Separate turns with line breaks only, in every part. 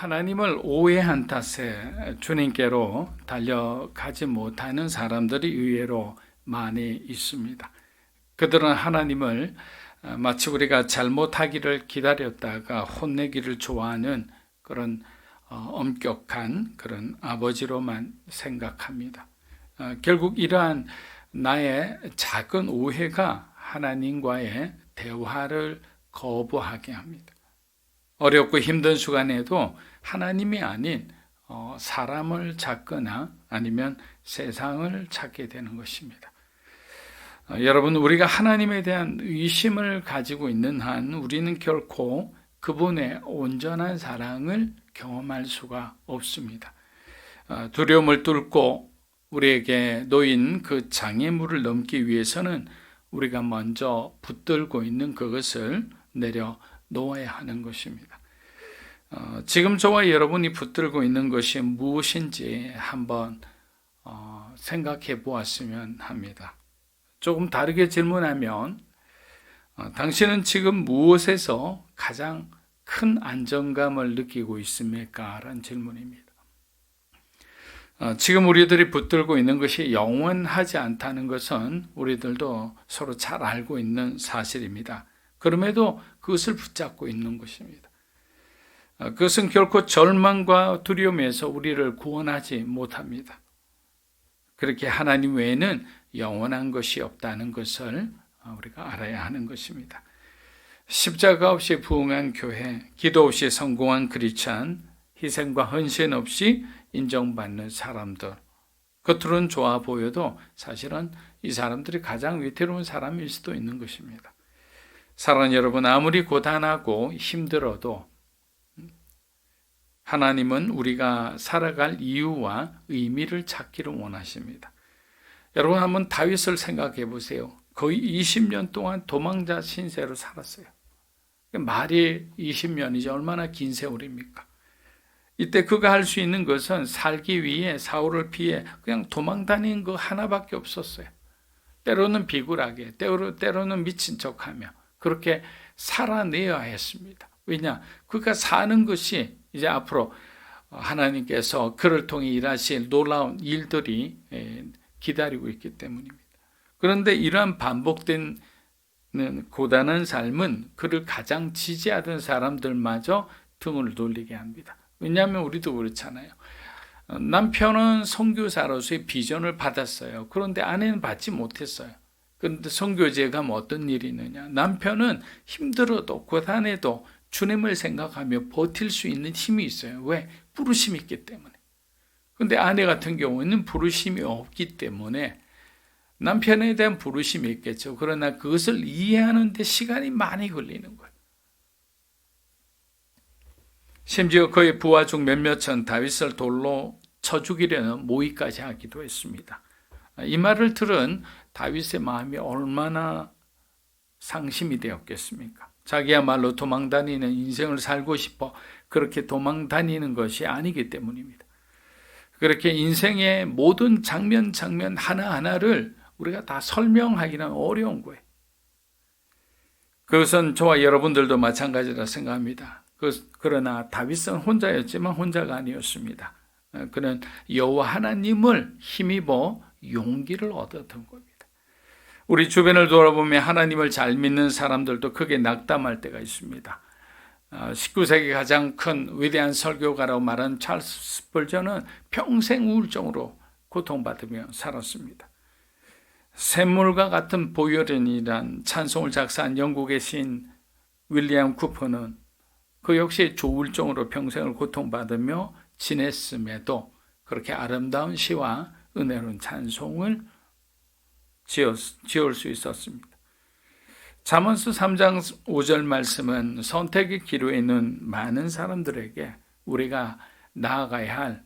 하나님을 오해한 탓에 주님께로 달려가지 못하는 사람들이 의외로 많이 있습니다. 그들은 하나님을 마치 우리가 잘못하기를 기다렸다가 혼내기를 좋아하는 그런 엄격한 그런 아버지로만 생각합니다. 결국 이러한 나의 작은 오해가 하나님과의 대화를 거부하게 합니다. 어렵고 힘든 순간에도 하나님이 아닌 사람을 찾거나 아니면 세상을 찾게 되는 것입니다. 여러분, 우리가 하나님에 대한 의심을 가지고 있는 한 우리는 결코 그분의 온전한 사랑을 경험할 수가 없습니다. 두려움을 뚫고 우리에게 놓인 그 장애물을 넘기 위해서는 우리가 먼저 붙들고 있는 그것을 내려놓아야 하는 것입니다. 지금 저와 여러분이 붙들고 있는 것이 무엇인지 한번 생각해 보았으면 합니다. 조금 다르게 질문하면 당신은 지금 무엇에서 가장 큰 안정감을 느끼고 있습니까? 라는 질문입니다. 지금 우리들이 붙들고 있는 것이 영원하지 않다는 것은 우리들도 서로 잘 알고 있는 사실입니다. 그럼에도 그것을 붙잡고 있는 것입니다. 그것은 결코 절망과 두려움에서 우리를 구원하지 못합니다. 그렇게 하나님 외에는 영원한 것이 없다는 것을 우리가 알아야 하는 것입니다. 십자가 없이 부흥한 교회, 기도 없이 성공한 크리스찬, 희생과 헌신 없이 인정받는 사람들, 겉으로는 좋아 보여도 사실은 이 사람들이 가장 위태로운 사람일 수도 있는 것입니다. 사랑하는 여러분, 아무리 고단하고 힘들어도 하나님은 우리가 살아갈 이유와 의미를 찾기를 원하십니다. 여러분, 한번 다윗을 생각해 보세요. 거의 20년 동안 도망자 신세로 살았어요. 말이 20년이죠. 얼마나 긴 세월입니까? 이때 그가 할 수 있는 것은 살기 위해 사울을 피해 그냥 도망다니는 거 하나밖에 없었어요. 때로는 비굴하게, 때로는 미친 척하며 그렇게 살아내야 했습니다. 왜냐? 그가 사는 것이 이제 앞으로 하나님께서 그를 통해 일하실 놀라운 일들이 기다리고 있기 때문입니다. 그런데 이러한 반복된 고단한 삶은 그를 가장 지지하던 사람들마저 등을 돌리게 합니다. 왜냐하면 우리도 그렇잖아요. 남편은 선교사로서의 비전을 받았어요. 그런데 아내는 받지 못했어요. 그런데 선교지에 가면 어떤 일이 있느냐? 남편은 힘들어도 고단해도 주님을 생각하며 버틸 수 있는 힘이 있어요. 왜? 부르심이 있기 때문에. 그런데 아내 같은 경우에는 부르심이 없기 때문에 남편에 대한 부르심이 있겠죠. 그러나 그것을 이해하는 데 시간이 많이 걸리는 거예요. 심지어 그의 부하 중 몇몇은 다윗을 돌로 쳐 죽이려는 모의까지 하기도 했습니다. 이 말을 들은 다윗의 마음이 얼마나 상심이 되었겠습니까? 자기야말로 도망다니는 인생을 살고 싶어 그렇게 도망다니는 것이 아니기 때문입니다. 그렇게 인생의 모든 장면 하나하나를 우리가 다 설명하기는 어려운 거예요. 그것은 저와 여러분들도 마찬가지라 생각합니다. 그러나 다윗은 혼자였지만 혼자가 아니었습니다. 그는 여호와 하나님을 힘입어 용기를 얻었던 겁니다. 우리 주변을 돌아보면 하나님을 잘 믿는 사람들도 크게 낙담할 때가 있습니다. 19세기 가장 큰 위대한 설교가라고 말한 찰스 스펄전은 평생 우울증으로 고통받으며 살았습니다. 샘물과 같은 보혈이란 찬송을 작사한 영국의 시인 윌리엄 쿠퍼는 그 역시 조울증으로 평생을 고통받으며 지냈음에도 그렇게 아름다운 시와 은혜로운 찬송을 지을 수 있었습니다. 잠언서 3장 5절 말씀은 선택의 기로에 있는 많은 사람들에게 우리가 나아가야 할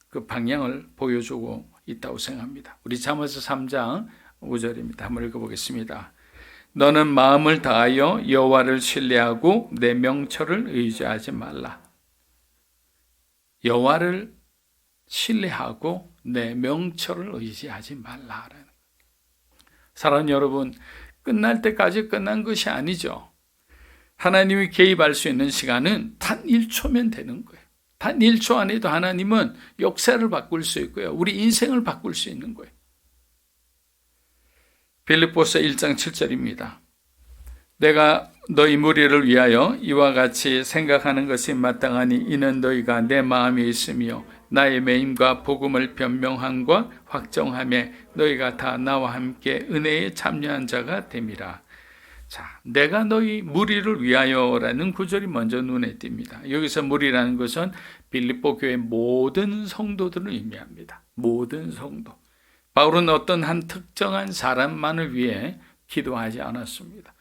그 방향을 보여주고 있다고 생각합니다. 우리 잠언서 3장 5절입니다. 한번 읽어보겠습니다. 너는 마음을 다하여 여호와를 신뢰하고 내 명철을 의지하지 말라. 여호와를 신뢰하고 내 명철을 의지하지 말라라는. 사랑하는 여러분, 끝날 때까지 끝난 것이 아니죠. 하나님이 개입할 수 있는 시간은 단 1초면 되는 거예요. 단 1초 안에도 하나님은 역사를 바꿀 수 있고요. 우리 인생을 바꿀 수 있는 거예요. 빌립보서 1장 7절입니다. 내가 너희 무리를 위하여 이와 같이 생각하는 것이 마땅하니 이는 너희가 내 마음에 있으며 나의 매임과 복음을 변명함과 확정함에 너희가 다 나와 함께 은혜에 참여한 자가 됨이라. 자, 내가 너희 무리를 위하여라는 구절이 먼저 눈에 띕니다. 여기서 무리라는 것은 빌립보 교회 모든 성도들을 의미합니다. 모든 성도. 바울은 어떤 한 특정한 사람만을 위해 기도하지 않았습니다.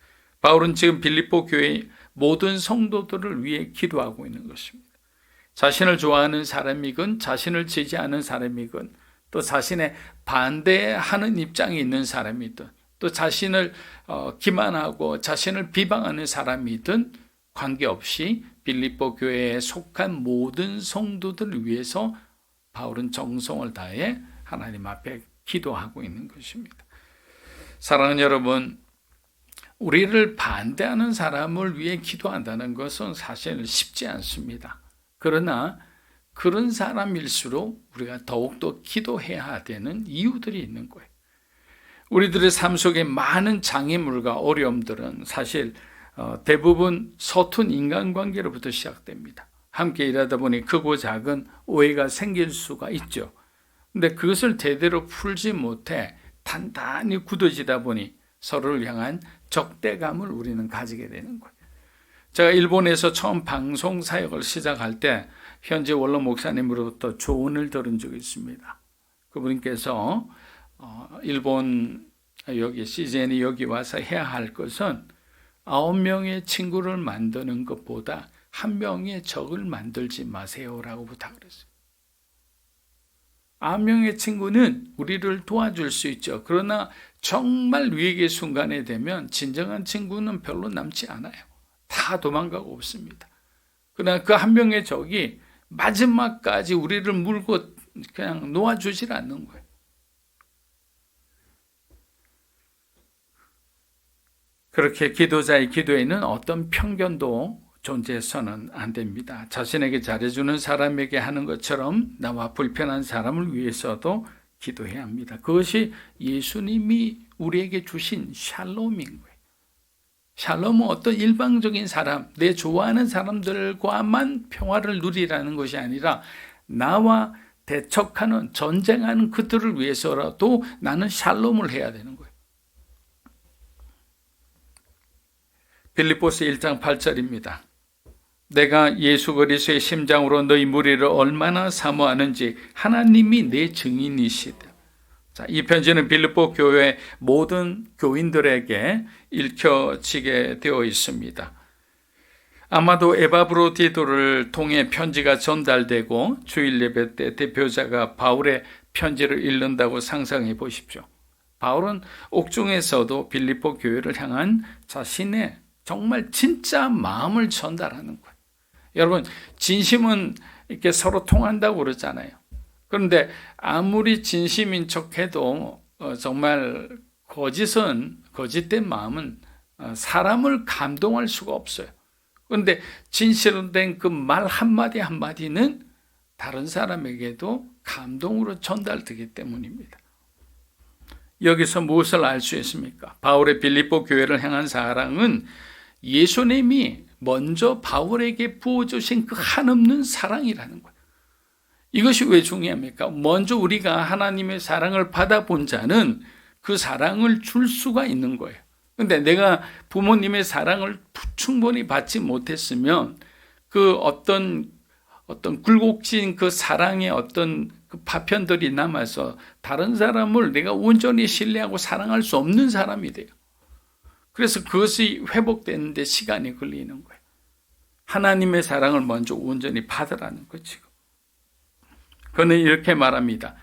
바울은 지금 빌립보 교회의 모든 성도들을 위해 기도하고 있는 것입니다. 자신을 좋아하는 사람이건 자신을 지지하는 사람이건 또 자신의 반대하는 입장에 있는 사람이든 또 자신을 기만하고 자신을 비방하는 사람이든 관계없이 빌립보 교회에 속한 모든 성도들을 위해서 바울은 정성을 다해 하나님 앞에 기도하고 있는 것입니다. 사랑하는 여러분, 우리를 반대하는 사람을 위해 기도한다는 것은 사실 쉽지 않습니다. 그러나 그런 사람일수록 우리가 더욱더 기도해야 되는 이유들이 있는 거예요. 우리들의 삶 속에 많은 장애물과 어려움들은 사실 대부분 서툰 인간관계로부터 시작됩니다. 함께 일하다 보니 크고 작은 오해가 생길 수가 있죠. 근데 그것을 제대로 풀지 못해 단단히 굳어지다 보니 서로를 향한 적대감을 우리는 가지게 되는 거예요. 제가 일본에서 처음 방송 사역을 시작할 때 현재 원로 목사님으로부터 조언을 들은 적이 있습니다. 그분께서 일본 여기 CGN이 여기 와서 해야 할 것은 9명의 친구를 만드는 것보다 1명의 적을 만들지 마세요라고 부탁을 했어요. 9명의 친구는 우리를 도와줄 수 있죠. 그러나 정말 위기의 순간에 되면 진정한 친구는 별로 남지 않아요. 다 도망가고 없습니다. 그러나 그 1명의 적이 마지막까지 우리를 물고 그냥 놓아주질 않는 거예요. 그렇게 기도자의 기도에는 어떤 편견도 존재해서는 안 됩니다. 자신에게 잘해주는 사람에게 하는 것처럼 나와 불편한 사람을 위해서도 기도해야 합니다. 그것이 예수님이 우리에게 주신 샬롬인 거예요. 샬롬은 어떤 일방적인 사람, 내 좋아하는 사람들과만 평화를 누리라는 것이 아니라 나와 대척하는, 전쟁하는 그들을 위해서라도 나는 샬롬을 해야 되는 거예요. 빌립보서 1장 8절입니다. 내가 예수 그리스도의 심장으로 너희 무리를 얼마나 사모하는지 하나님이 내 증인이시다. 자, 이 편지는 빌립보 교회 모든 교인들에게 읽혀지게 되어 있습니다. 아마도 에바브로디도를 통해 편지가 전달되고 주일 예배 때 대표자가 바울의 편지를 읽는다고 상상해 보십시오. 바울은 옥중에서도 빌립보 교회를 향한 자신의 정말 진짜 마음을 전달하는 거예요. 여러분, 진심은 이렇게 서로 통한다고 그러잖아요. 그런데 아무리 진심인 척해도 정말 거짓된 마음은 사람을 감동할 수가 없어요. 그런데 진실로 된 그 말 한마디 한마디는 다른 사람에게도 감동으로 전달되기 때문입니다. 여기서 무엇을 알 수 있습니까? 바울의 빌립보 교회를 향한 사랑은 예수님이 먼저 바울에게 부어주신 그 한없는 사랑이라는 거예요. 이것이 왜 중요합니까? 먼저 우리가 하나님의 사랑을 받아본 자는 그 사랑을 줄 수가 있는 거예요. 그런데 내가 부모님의 사랑을 충분히 받지 못했으면 그 어떤 굴곡진 그 사랑의 어떤 그 파편들이 남아서 다른 사람을 내가 온전히 신뢰하고 사랑할 수 없는 사람이 돼요. 그래서 그것이 회복되는데 시간이 걸리는 거예요. 하나님의 사랑을 먼저 온전히 받으라는 거죠. 그는 이렇게 말합니다.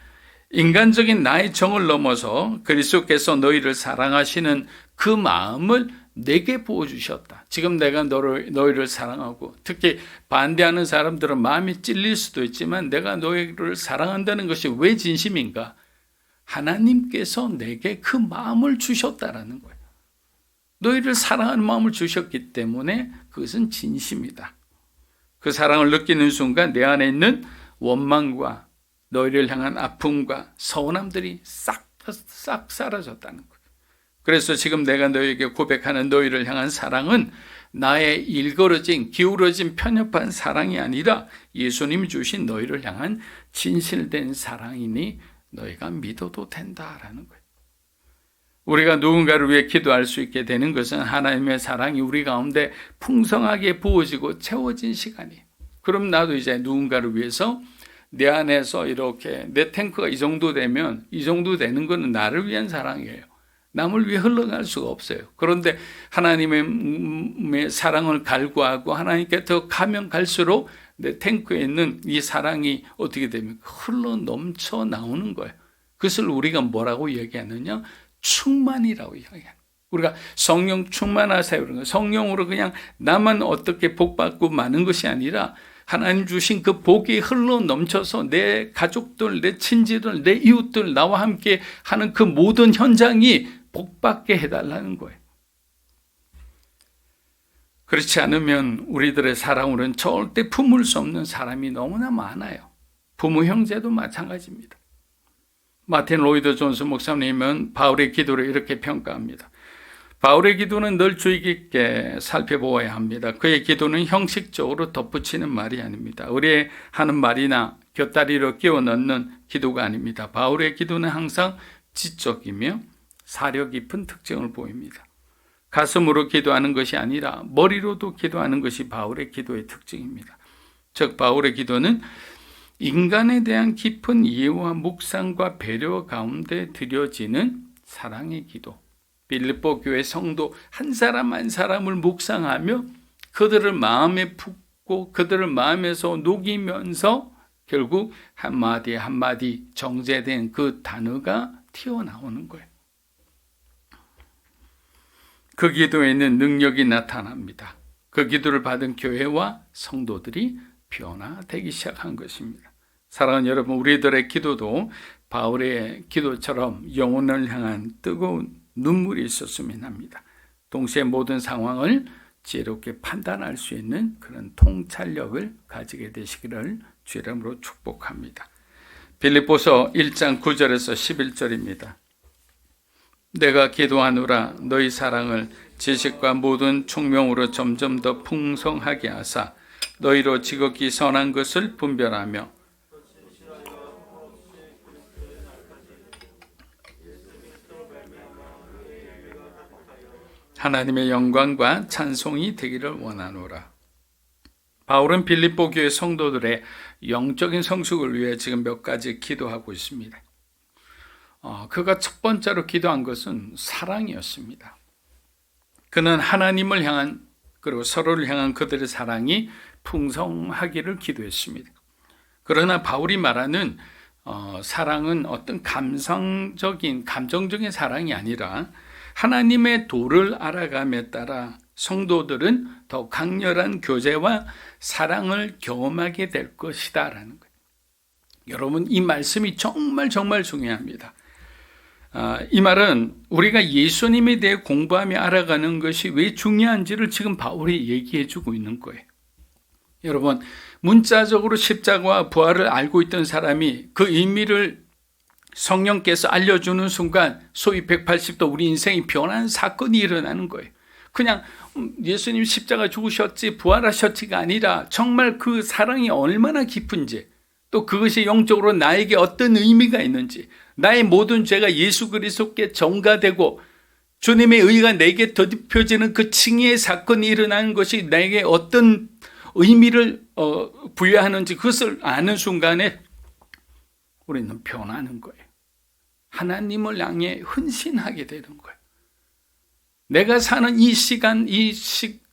인간적인 나의 정을 넘어서 그리스도께서 너희를 사랑하시는 그 마음을 내게 부어주셨다. 지금 내가 너희를 사랑하고 특히 반대하는 사람들은 마음이 찔릴 수도 있지만 내가 너희를 사랑한다는 것이 왜 진심인가? 하나님께서 내게 그 마음을 주셨다라는 거예요. 너희를 사랑하는 마음을 주셨기 때문에 그것은 진심이다. 그 사랑을 느끼는 순간 내 안에 있는 원망과 너희를 향한 아픔과 서운함들이 싹 사라졌다는 거예요. 그래서 지금 내가 너희에게 고백하는 너희를 향한 사랑은 나의 일그러진 기울어진 편협한 사랑이 아니라 예수님이 주신 너희를 향한 진실된 사랑이니 너희가 믿어도 된다라는 거예요. 우리가 누군가를 위해 기도할 수 있게 되는 것은 하나님의 사랑이 우리 가운데 풍성하게 부어지고 채워진 시간이에요. 그럼 나도 이제 누군가를 위해서 내 안에서 이렇게 내 탱크가 이 정도 되면 이 정도 되는 것은 나를 위한 사랑이에요. 남을 위해 흘러갈 수가 없어요. 그런데 하나님의 사랑을 갈구하고 하나님께 더 가면 갈수록 내 탱크에 있는 이 사랑이 어떻게 됩니까? 흘러 넘쳐 나오는 거예요. 그것을 우리가 뭐라고 얘기하느냐? 충만이라고 이야기해요. 우리가 성령 충만하세요. 그런 거. 성령으로 그냥 나만 어떻게 복받고 마는 것이 아니라 하나님 주신 그 복이 흘러 넘쳐서 내 가족들, 내 친지들, 내 이웃들, 나와 함께 하는 그 모든 현장이 복받게 해달라는 거예요. 그렇지 않으면 우리들의 사랑으로는 절대 품을 수 없는 사람이 너무나 많아요. 부모 형제도 마찬가지입니다. 마틴 로이드 존스 목사님은 바울의 기도를 이렇게 평가합니다. 바울의 기도는 늘 주의 깊게 살펴보아야 합니다. 그의 기도는 형식적으로 덧붙이는 말이 아닙니다. 의뢰하는 말이나 곁다리로 끼워 넣는 기도가 아닙니다. 바울의 기도는 항상 지적이며 사려 깊은 특징을 보입니다. 가슴으로 기도하는 것이 아니라 머리로도 기도하는 것이 바울의 기도의 특징입니다. 즉 바울의 기도는 인간에 대한 깊은 이해와 묵상과 배려 가운데 드려지는 사랑의 기도. 빌립보 교회 성도 한 사람 한 사람을 묵상하며 그들을 마음에 품고 그들을 마음에서 녹이면서 결국 한마디 한마디 정제된 그 단어가 튀어나오는 거예요. 그 기도에는 능력이 나타납니다. 그 기도를 받은 교회와 성도들이 변화되기 시작한 것입니다. 사랑하는 여러분, 우리들의 기도도 바울의 기도처럼 영혼을 향한 뜨거운 눈물이 있었으면 합니다. 동시에 모든 상황을 지혜롭게 판단할 수 있는 그런 통찰력을 가지게 되시기를 주 이름으로 축복합니다. 빌립보서 1장 9절에서 11절입니다. 내가 기도하노라 너희 사랑을 지식과 모든 총명으로 점점 더 풍성하게 하사 너희로 지극히 선한 것을 분별하며 하나님의 영광과 찬송이 되기를 원하노라. 바울은 빌립보 교회 성도들의 영적인 성숙을 위해 지금 몇 가지 기도하고 있습니다. 그가 첫 번째로 기도한 것은 사랑이었습니다. 그는 하나님을 향한 그리고 서로를 향한 그들의 사랑이 풍성하기를 기도했습니다. 그러나 바울이 말하는 사랑은 어떤 감정적인 사랑이 아니라 하나님의 도를 알아감에 따라 성도들은 더 강렬한 교제와 사랑을 경험하게 될 것이다 라는 거예요. 여러분, 이 말씀이 정말 중요합니다. 이 말은 우리가 예수님에 대해 공부하며 알아가는 것이 왜 중요한지를 지금 바울이 얘기해 주고 있는 거예요. 여러분, 문자적으로 십자가와 부활을 알고 있던 사람이 그 의미를 성령께서 알려주는 순간 소위 180도 우리 인생이 변하는 사건이 일어나는 거예요. 그냥 예수님 십자가 죽으셨지 부활하셨지가 아니라 정말 그 사랑이 얼마나 깊은지, 또 그것이 영적으로 나에게 어떤 의미가 있는지, 나의 모든 죄가 예수 그리스도께 전가되고 주님의 의가 내게 더딥혀지는 그 칭의의 사건이 일어나는 것이 나에게 어떤 의미를 부여하는지 그것을 아는 순간에 우리는 변하는 거예요. 하나님을 향해 헌신하게 되는 거예요. 내가 사는 이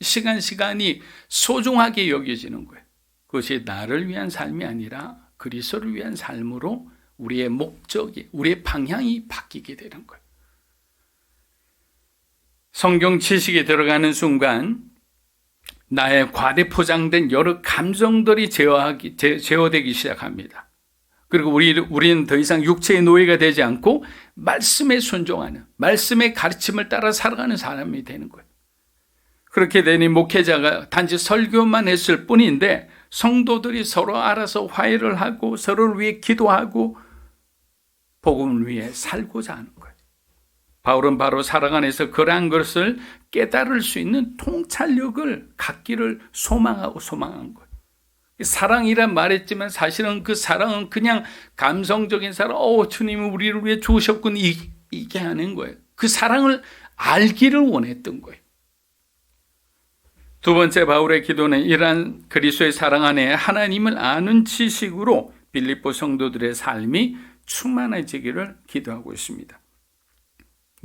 시간이 소중하게 여겨지는 거예요. 그것이 나를 위한 삶이 아니라 그리스도를 위한 삶으로 우리의 목적이, 우리의 방향이 바뀌게 되는 거예요. 성경 지식이 들어가는 순간 나의 과대 포장된 여러 감정들이 제어되기 시작합니다. 그리고 우리는 더 이상 육체의 노예가 되지 않고 말씀에 순종하는, 말씀의 가르침을 따라 살아가는 사람이 되는 거예요. 그렇게 되니 목회자가 단지 설교만 했을 뿐인데 성도들이 서로 알아서 화해를 하고 서로를 위해 기도하고 복음을 위해 살고자 하는 거예요. 바울은 바로 사랑 안에서 그러한 것을 깨달을 수 있는 통찰력을 갖기를 소망한 거예요. 사랑이란 말했지만 사실은 그 사랑은 그냥 감성적인 사랑, 주님이 우리를 위해 주셨군, 이게 하는 거예요. 그 사랑을 알기를 원했던 거예요. 두 번째 바울의 기도는 이러한 그리스도의 사랑 안에 하나님을 아는 지식으로 빌립보 성도들의 삶이 충만해지기를 기도하고 있습니다.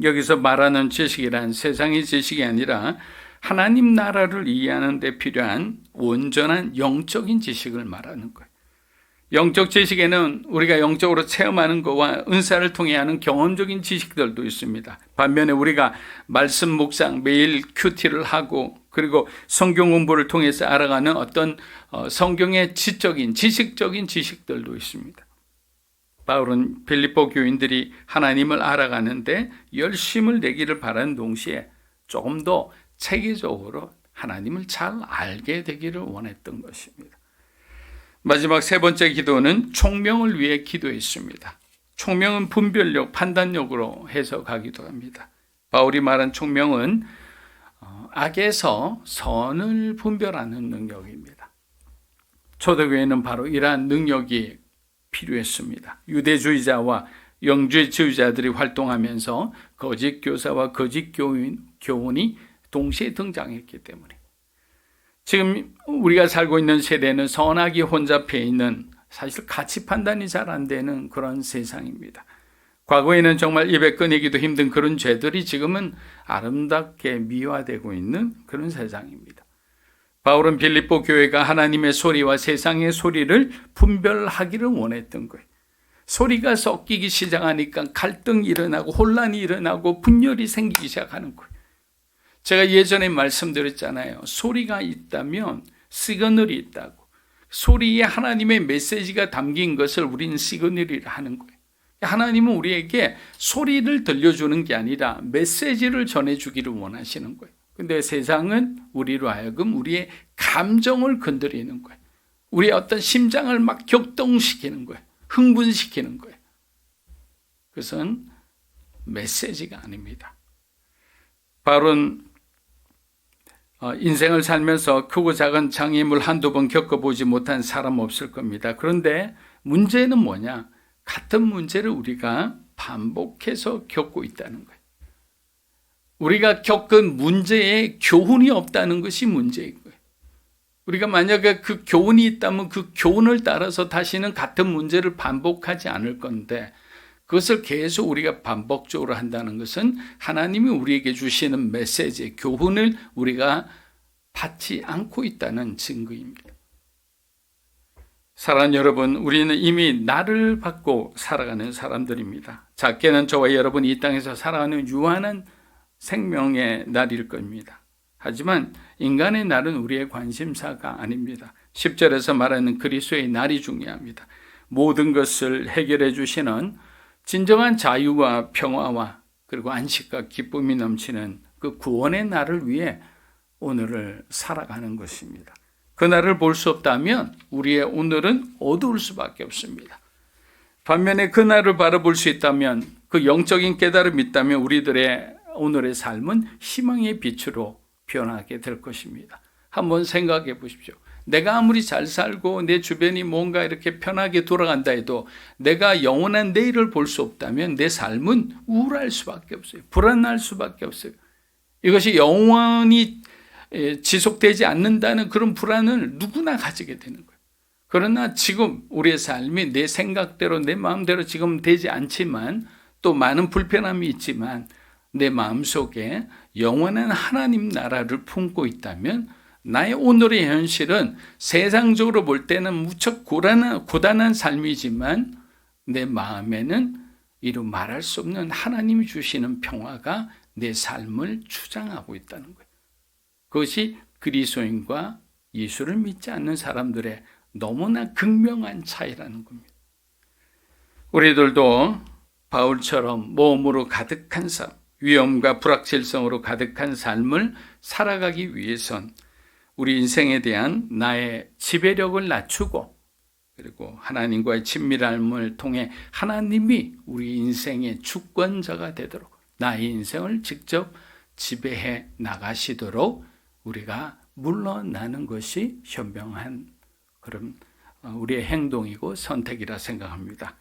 여기서 말하는 지식이란 세상의 지식이 아니라 하나님 나라를 이해하는 데 필요한 온전한 영적인 지식을 말하는 거예요. 영적 지식에는 우리가 영적으로 체험하는 것과 은사를 통해 하는 경험적인 지식들도 있습니다. 반면에 우리가 말씀 묵상, 매일 큐티를 하고 그리고 성경 공부를 통해서 알아가는 어떤 성경의 지식적인 지식들도 있습니다. 바울은 빌립보 교인들이 하나님을 알아가는데 열심을 내기를 바라는 동시에 조금 더 체계적으로 하나님을 잘 알게 되기를 원했던 것입니다. 마지막 세 번째 기도는 총명을 위해 기도했습니다. 총명은 분별력, 판단력으로 해석하기도 합니다. 바울이 말한 총명은 악에서 선을 분별하는 능력입니다. 초대교회는 바로 이러한 능력이 필요했습니다. 유대주의자와 영주주의자들이 활동하면서 거짓 교사와 거짓 교훈이 동시에 등장했기 때문에 지금 우리가 살고 있는 세대는 선악이 혼잡해 있는, 사실 가치 판단이 잘 안 되는 그런 세상입니다. 과거에는 정말 입에 꺼내기도 힘든 그런 죄들이 지금은 아름답게 미화되고 있는 그런 세상입니다. 바울은 빌립보 교회가 하나님의 소리와 세상의 소리를 분별하기를 원했던 거예요. 소리가 섞이기 시작하니까 갈등이 일어나고 혼란이 일어나고 분열이 생기기 시작하는 거예요. 제가 예전에 말씀드렸잖아요. 소리가 있다면 시그널이 있다고. 소리에 하나님의 메시지가 담긴 것을 우리는 시그널이라 하는 거예요. 하나님은 우리에게 소리를 들려주는 게 아니라 메시지를 전해주기를 원하시는 거예요. 근데 세상은 우리로 하여금 우리의 감정을 건드리는 거예요. 우리의 어떤 심장을 막 격동시키는 거예요. 흥분시키는 거예요. 그것은 메시지가 아닙니다. 바울은 인생을 살면서 크고 작은 장애물 한두 번 겪어보지 못한 사람 없을 겁니다. 그런데 문제는 뭐냐? 같은 문제를 우리가 반복해서 겪고 있다는 거예요. 우리가 겪은 문제에 교훈이 없다는 것이 문제인 거예요. 우리가 만약에 그 교훈이 있다면 그 교훈을 따라서 다시는 같은 문제를 반복하지 않을 건데, 그것을 계속 우리가 반복적으로 한다는 것은 하나님이 우리에게 주시는 메시지, 교훈을 우리가 받지 않고 있다는 증거입니다. 사랑하는 여러분, 우리는 이미 나를 받고 살아가는 사람들입니다. 작게는 저와 여러분이 이 땅에서 살아가는 유한한 생명의 날일 겁니다. 하지만 인간의 날은 우리의 관심사가 아닙니다. 10절에서 말하는 그리스도의 날이 중요합니다. 모든 것을 해결해 주시는 진정한 자유와 평화와 그리고 안식과 기쁨이 넘치는 그 구원의 날을 위해 오늘을 살아가는 것입니다. 그 날을 볼 수 없다면 우리의 오늘은 어두울 수밖에 없습니다. 반면에 그 날을 바라볼 수 있다면, 그 영적인 깨달음이 있다면 우리들의 오늘의 삶은 희망의 빛으로 변하게 될 것입니다. 한번 생각해 보십시오. 내가 아무리 잘 살고 내 주변이 뭔가 이렇게 편하게 돌아간다 해도 내가 영원한 내일을 볼 수 없다면 내 삶은 우울할 수밖에 없어요. 불안할 수밖에 없어요. 이것이 영원히 지속되지 않는다는 그런 불안을 누구나 가지게 되는 거예요. 그러나 지금 우리의 삶이 내 생각대로 내 마음대로 지금 되지 않지만, 또 많은 불편함이 있지만 내 마음속에 영원한 하나님 나라를 품고 있다면 나의 오늘의 현실은 세상적으로 볼 때는 무척 고단한 삶이지만 내 마음에는 이루 말할 수 없는 하나님이 주시는 평화가 내 삶을 주장하고 있다는 거예요. 그것이 그리스도인과 예수를 믿지 않는 사람들의 너무나 극명한 차이라는 겁니다. 우리들도 바울처럼 모험으로 가득한 삶, 위험과 불확실성으로 가득한 삶을 살아가기 위해선 우리 인생에 대한 나의 지배력을 낮추고 그리고 하나님과의 친밀함을 통해 하나님이 우리 인생의 주권자가 되도록 나의 인생을 직접 지배해 나가시도록 우리가 물러나는 것이 현명한 그런 우리의 행동이고 선택이라 생각합니다.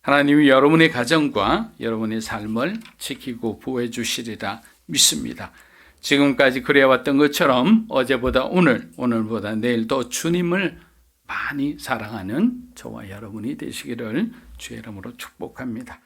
하나님이 여러분의 가정과 여러분의 삶을 지키고 보호해 주시리라 믿습니다. 지금까지 그래왔던 것처럼 어제보다 오늘보다 내일 더 주님을 많이 사랑하는 저와 여러분이 되시기를 주의 이름으로 축복합니다.